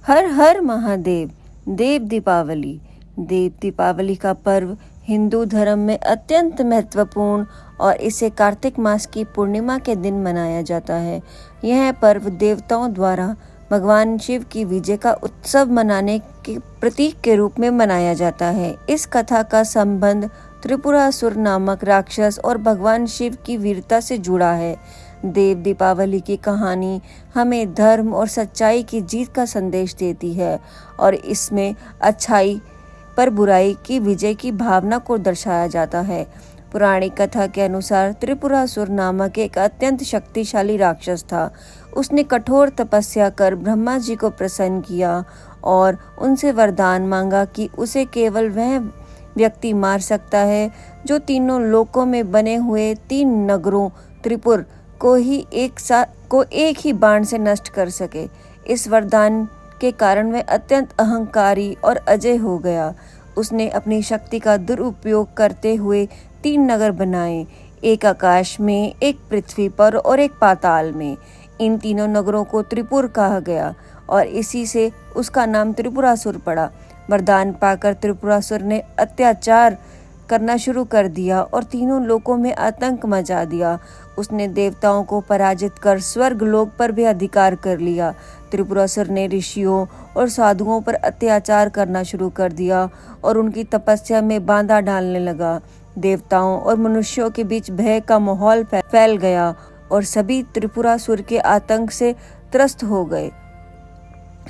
हर हर महादेव। देव दीपावली। देव दीपावली का पर्व हिंदू धर्म में अत्यंत महत्वपूर्ण और इसे कार्तिक मास की पूर्णिमा के दिन मनाया जाता है। यह पर्व देवताओं द्वारा भगवान शिव की विजय का उत्सव मनाने के प्रतीक के रूप में मनाया जाता है। इस कथा का संबंध त्रिपुरासुर नामक राक्षस और भगवान शिव की वीरता से जुड़ा है। देव दीपावली की कहानी हमें धर्म और सच्चाई की जीत का संदेश देती है और इसमें अच्छाई पर बुराई की विजय की भावना को दर्शाया जाता है। पुराणिक कथा के अनुसार त्रिपुरासुर नामक एक अत्यंत शक्तिशाली राक्षस था। उसने कठोर तपस्या कर ब्रह्मा जी को प्रसन्न किया और उनसे वरदान मांगा कि उसे केवल वह व्यक्ति मार सकता है जो तीनों लोकों में बने हुए 3 नगरों त्रिपुर को एक ही बाण से नष्ट कर सके। इस वरदान के कारण वह अत्यंत अहंकारी और अजय हो गया। उसने अपनी शक्ति का दुरुपयोग करते हुए 3 नगर बनाए, एक आकाश में, एक पृथ्वी पर और एक पाताल में। इन तीनों नगरों को त्रिपुर कहा गया और इसी से उसका नाम त्रिपुरासुर पड़ा। वरदान पाकर त्रिपुरासुर ने अत्याचार करना शुरू कर दिया और तीनों लोकों में आतंक मचा दिया। उसने देवताओं को पराजित कर स्वर्ग लोक पर भी अधिकार कर लिया। त्रिपुरासुर ने ऋषियों और साधुओं पर अत्याचार करना शुरू कर दिया और उनकी तपस्या में बाधा डालने लगा। देवताओं और मनुष्यों के बीच भय का माहौल फैल गया और सभी त्रिपुरासुर के आतंक से त्रस्त हो गए।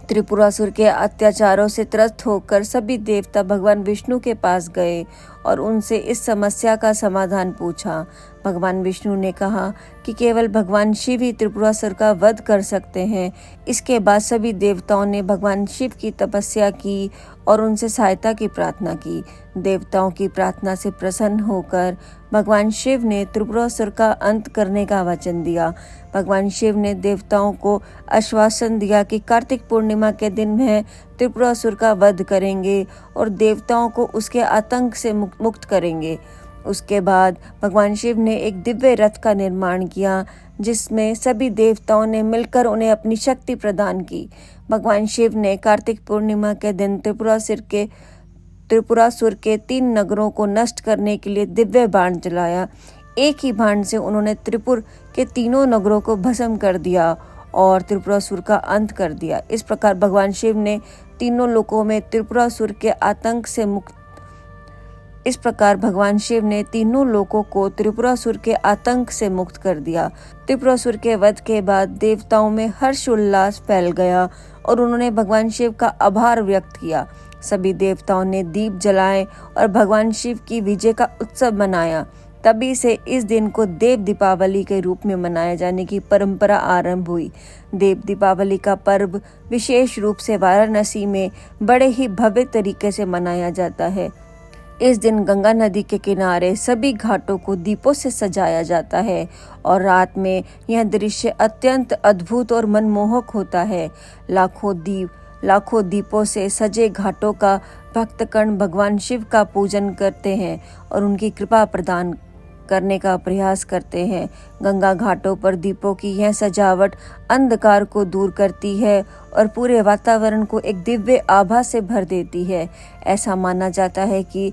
त्रिपुरासुर के अत्याचारों से त्रस्त होकर सभी देवता भगवान विष्णु के पास गए और उनसे इस समस्या का समाधान पूछा। भगवान विष्णु ने कहा कि केवल भगवान शिव ही त्रिपुरासुर का वध कर सकते हैं। इसके बाद सभी देवताओं ने भगवान शिव की तपस्या की और उनसे सहायता की प्रार्थना की। देवताओं की प्रार्थना से प्रसन्न होकर भगवान शिव ने त्रिपुरासुर का अंत करने का वचन दिया। भगवान शिव ने देवताओं को आश्वासन दिया कि कार्तिक पूर्णिमा के दिन वह त्रिपुरासुर का वध करेंगे और देवताओं को उसके आतंक से मुक्त करेंगे। उसके बाद भगवान शिव ने एक दिव्य रथ का निर्माण किया जिसमें सभी देवताओं ने मिलकर उन्हें अपनी शक्ति प्रदान की। भगवान शिव ने कार्तिक पूर्णिमा के दिन त्रिपुरासुर के 3 नगरों को नष्ट करने के लिए दिव्य बाण चलाया। एक ही बाण से उन्होंने त्रिपुर के तीनों नगरों को भस्म कर दिया और त्रिपुरासुर का अंत कर दिया। इस प्रकार भगवान शिव ने तीनों लोकों में त्रिपुरासुर के आतंक से मुक्त कर दिया। त्रिपुरासुर के वध के बाद देवताओं में हर्षोल्लास फैल गया और उन्होंने भगवान शिव का आभार व्यक्त किया। सभी देवताओं ने दीप जलाए और भगवान शिव की विजय का उत्सव मनाया। तभी से इस दिन को देव दीपावली के रूप में मनाए जाने की परंपरा आरंभ हुई। देव दीपावली का पर्व विशेष रूप से वाराणसी में बड़े ही भव्य तरीके से मनाया जाता है। इस दिन गंगा नदी के किनारे सभी घाटों को दीपों से सजाया जाता है और रात में यह दृश्य अत्यंत अद्भुत और मनमोहक होता है। लाखों दीपों से सजे घाटों का भक्तगण भगवान शिव का पूजन करते हैं और उनकी कृपा प्रदान करने का प्रयास करते हैं। गंगा घाटों पर दीपों की यह सजावट अंधकार को दूर करती है और पूरे वातावरण को एक दिव्य आभा से भर देती है। ऐसा माना जाता है कि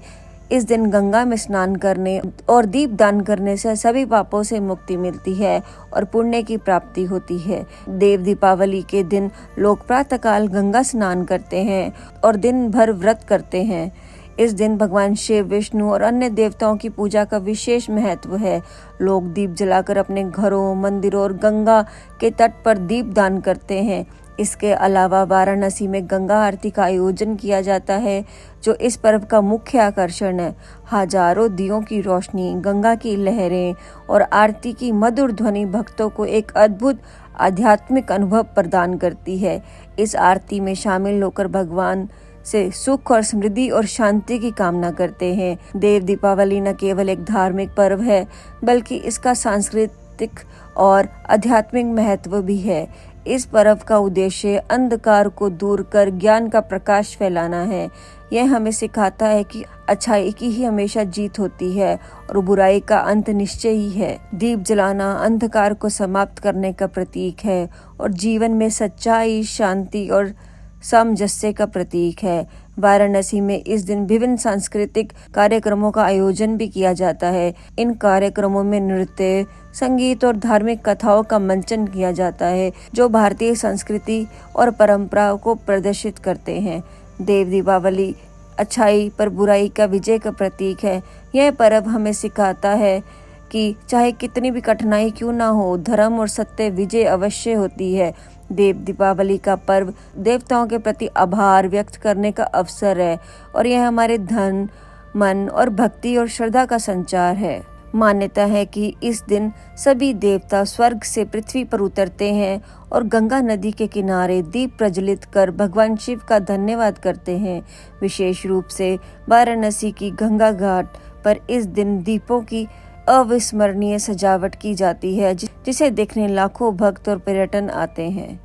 इस दिन गंगा में स्नान करने और दीप दान करने से सभी पापों से मुक्ति मिलती है और पुण्य की प्राप्ति होती है। देव दीपावली के दिन लोग प्रातःकाल गंगा स्नान करते हैं और दिन भर व्रत करते हैं। इस दिन भगवान शिव, विष्णु और अन्य देवताओं की पूजा का विशेष महत्व है। लोग दीप जलाकर अपने घरों, मंदिरों और गंगा के तट पर दीप दान करते हैं। इसके अलावा वाराणसी में गंगा आरती का आयोजन किया जाता है जो इस पर्व का मुख्य आकर्षण है। हजारों दियों की रोशनी, गंगा की लहरें और आरती की मधुर ध्वनि भक्तों को एक अद्भुत आध्यात्मिक अनुभव प्रदान करती है। इस आरती में शामिल होकर भगवान से सुख और समृद्धि और शांति की कामना करते हैं। देव दीपावली न केवल एक धार्मिक पर्व है बल्कि इसका सांस्कृतिक और आध्यात्मिक महत्व भी है। इस पर्व का उद्देश्य अंधकार को दूर कर ज्ञान का प्रकाश फैलाना है। यह हमें सिखाता है कि अच्छाई की ही हमेशा जीत होती है और बुराई का अंत निश्चय ही है। दीप जलाना अंधकार को समाप्त करने का प्रतीक है और जीवन में सच्चाई, शांति और सामंजस्य का प्रतीक है। वाराणसी में इस दिन विभिन्न सांस्कृतिक कार्यक्रमों का आयोजन भी किया जाता है। इन कार्यक्रमों में नृत्य, संगीत और धार्मिक कथाओं का मंचन किया जाता है, जो भारतीय संस्कृति और परंपराओं को प्रदर्शित करते हैं। देव दीपावली अच्छाई पर बुराई का विजय का प्रतीक है। यह पर्व हमें सिखाता है कि चाहे कितनी भी कठिनाई क्यों ना हो, धर्म और सत्य विजय अवश्य होती है। देव दीपावली का पर्व देवताओं के प्रति आभार व्यक्त करने का अवसर है और यह हमारे धन, मन और भक्ति और श्रद्धा का संचार है। मान्यता है कि इस दिन सभी देवता स्वर्ग से पृथ्वी पर उतरते हैं और गंगा नदी के किनारे दीप प्रज्वलित कर भगवान शिव का धन्यवाद करते हैं। विशेष रूप से वाराणसी की गंगा घाट पर इस दिन दीपों की अविस्मरणीय सजावट की जाती है, जिसे देखने लाखों भक्त और पर्यटन आते हैं।